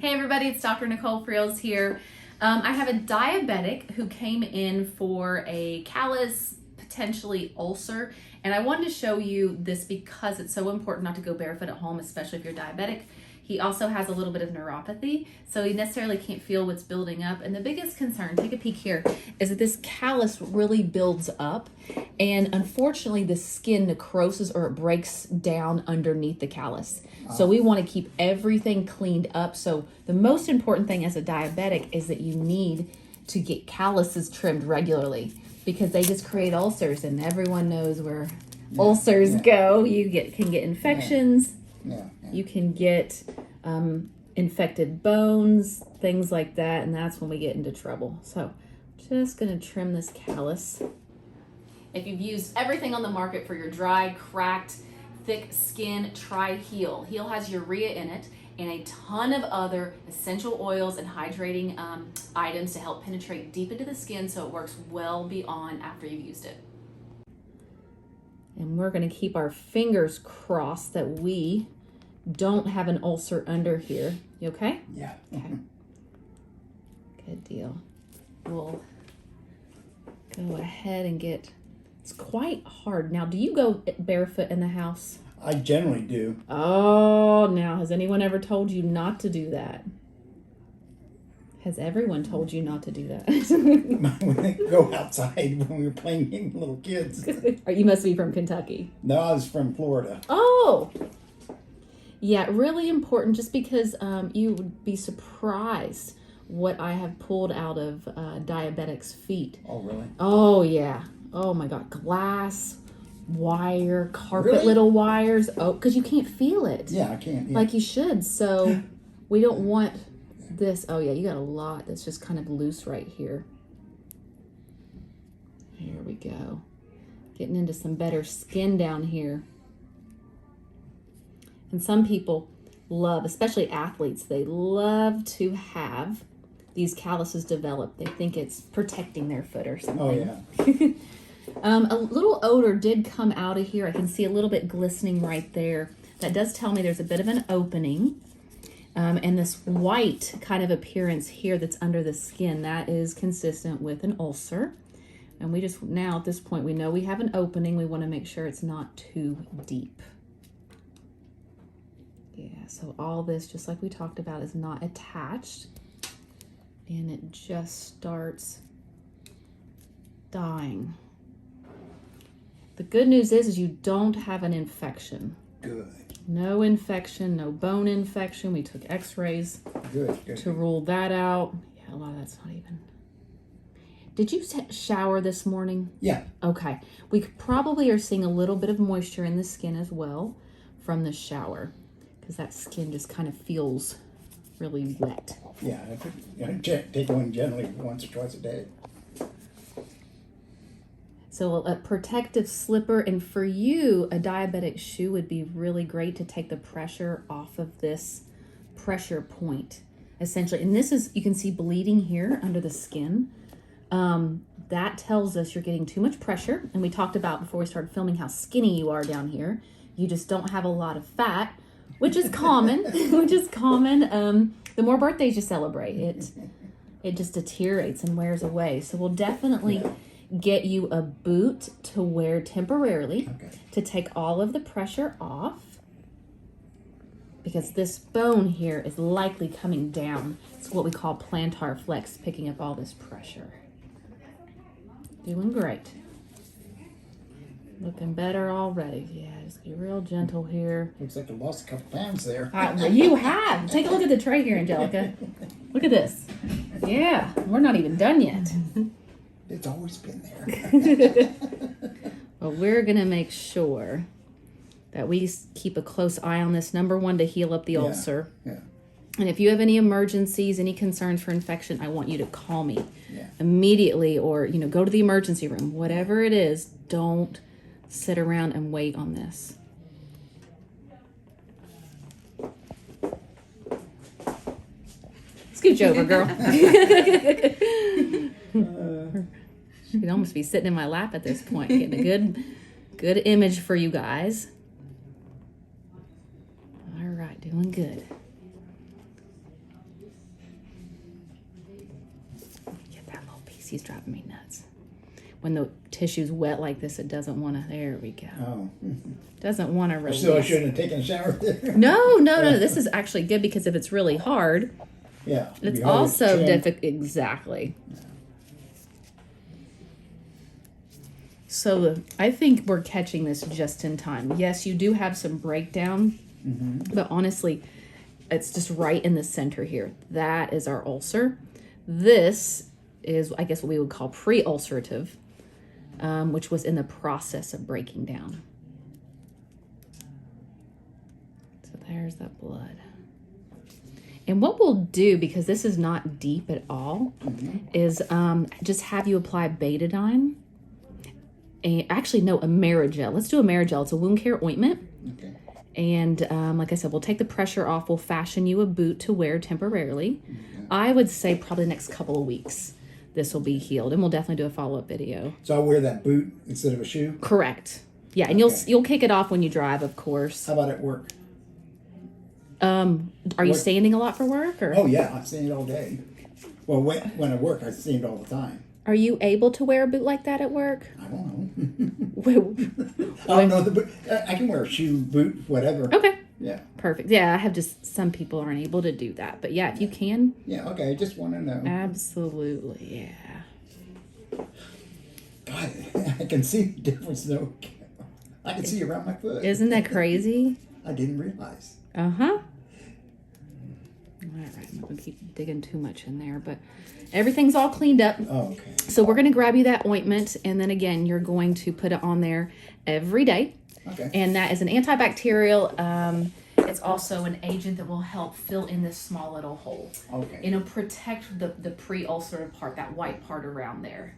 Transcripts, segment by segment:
Hey everybody, it's Dr. Nicole Freels here. I have a diabetic who came in for a callous, potentially ulcer, and I wanted to show you this because it's so important not to go barefoot at home, especially if you're diabetic. He also has a little bit of neuropathy, so he necessarily can't feel what's building up. And the biggest concern, take a peek here, is that this callus really builds up. And unfortunately, the skin necroses or it breaks down underneath the callus. So we want to keep everything cleaned up. So the most important thing as a diabetic is that you need to get calluses trimmed regularly because they just create ulcers, and everyone knows where ulcers go. You can get infections. You can get infected bones, things like that, and that's when we get into trouble. So just gonna trim this callus. If you've used everything on the market for your dry, cracked, thick skin, try Heal. Heal has urea in it and a ton of other essential oils and hydrating items to help penetrate deep into the skin so it works well beyond after you've used it. And we're gonna keep our fingers crossed that we don't have an ulcer under here. You okay? Yeah. Okay. Good deal. We'll go ahead and get, it's quite hard. Now, do you go barefoot in the house? I generally do. Oh, now, has anyone ever told you not to do that? Has everyone told you not to do that? When they go outside when we were playing little kids. You must be from Kentucky. No, I was from Florida. Oh, yeah, really important, just because you would be surprised what I have pulled out of diabetics' feet. Oh, really? Oh, yeah. Oh, my God. Glass, wire, carpet, Really? little wires. Oh, because you can't feel it. Yeah, I can't. Yeah. Like you should. So we don't want this. Oh, yeah, you got a lot that's just kind of loose right here. Here we go. Getting into some better skin down here. And some people love, especially athletes, they love to have these calluses develop. They think it's protecting their foot or something. Oh, yeah. A little odor did come out of here. I can see a little bit glistening right there. That does tell me there's a bit of an opening. And this white kind of appearance here that's under the skin, that is consistent with an ulcer. And we just, now at this point, we know we have an opening. We want to make sure it's not too deep. Yeah, so all this, just like we talked about, is not attached. And it just starts dying. The good news is you don't have an infection. Good. No infection, no bone infection. We took x-rays to rule that out. Yeah, a lot of that's not even. Did you shower this morning? Yeah. Okay. We probably are seeing a little bit of moisture in the skin as well from the shower, because that skin just kind of feels really wet. Yeah, I take one generally once or twice a day. So a protective slipper, and for you, a diabetic shoe would be really great to take the pressure off of this pressure point, essentially. And this is, you can see bleeding here under the skin. That tells us you're getting too much pressure. And we talked about before we started filming how skinny you are down here. You just don't have a lot of fat, which is common, the more birthdays you celebrate, it just deteriorates and wears away. So we'll definitely get you a boot to wear temporarily to take all of the pressure off, because this bone here is likely coming down. It's what we call plantar flex, picking up all this pressure. Doing great. Looking better already. Yeah, just be real gentle here. Looks like I lost a couple pounds there. You have. Take a look at the tray here, Angelica. Look at this. Yeah, we're not even done yet. It's always been there. Well, we're going to make sure that we keep a close eye on this. Number one, to heal up the ulcer. Yeah. And if you have any emergencies, any concerns for infection, I want you to call me immediately, or, go to the emergency room. Whatever it is, don't sit around and wait on this. Scooch over, girl. She'd almost be sitting in my lap at this point, getting a good image for you guys. All right, doing good. he's driving me nuts. When the tissue's wet like this, it doesn't want to, there we go. Oh. Doesn't want to release. So I shouldn't have taken a shower there? No. This is actually good because if it's really hard, Yeah. it's also difficult. Exactly. So I think we're catching this just in time. Yes, you do have some breakdown, but honestly, it's just right in the center here. That is our ulcer. This is, I guess, what we would call pre-ulcerative, which was in the process of breaking down. So there's that blood. And what we'll do, because this is not deep at all, is just have you apply betadine. Actually, no, Amerigel. Let's do Amerigel. It's a wound care ointment. Okay. And like I said, we'll take the pressure off. We'll fashion you a boot to wear temporarily. I would say probably the next couple of weeks, this will be healed. And we'll definitely do a follow-up video. So I'll wear that boot instead of a shoe? Correct. Yeah, and you'll kick it off when you drive, of course. How about at work? Are you standing a lot for work? Or? Oh, yeah. I stand all day. Well, when I work, I stand all the time. Are you able to wear a boot like that at work? I don't know. Well, I don't know the boot. I can wear a shoe, boot, whatever. okay. Yeah. Perfect. Yeah, I have just some people aren't able to do that. But yeah, if you can. Yeah, okay. I just want to know. Absolutely, yeah. God, I can see the difference, though. I can see around my foot. Isn't that crazy? I didn't realize. Uh-huh. All right, I'm not going to keep digging too much in there, but everything's all cleaned up. Oh, okay. So we're going to grab you that ointment, and then again, you're going to put it on there every day. Okay. And that is an antibacterial. It's also an agent that will help fill in this small little hole. Okay. It'll protect the pre-ulcerative part, that white part around there.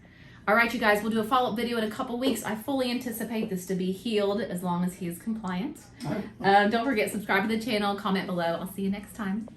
All right, you guys, we'll do a follow-up video in a couple weeks. I fully anticipate this to be healed as long as he is compliant. All right. Don't forget, subscribe to the channel, comment below. I'll see you next time.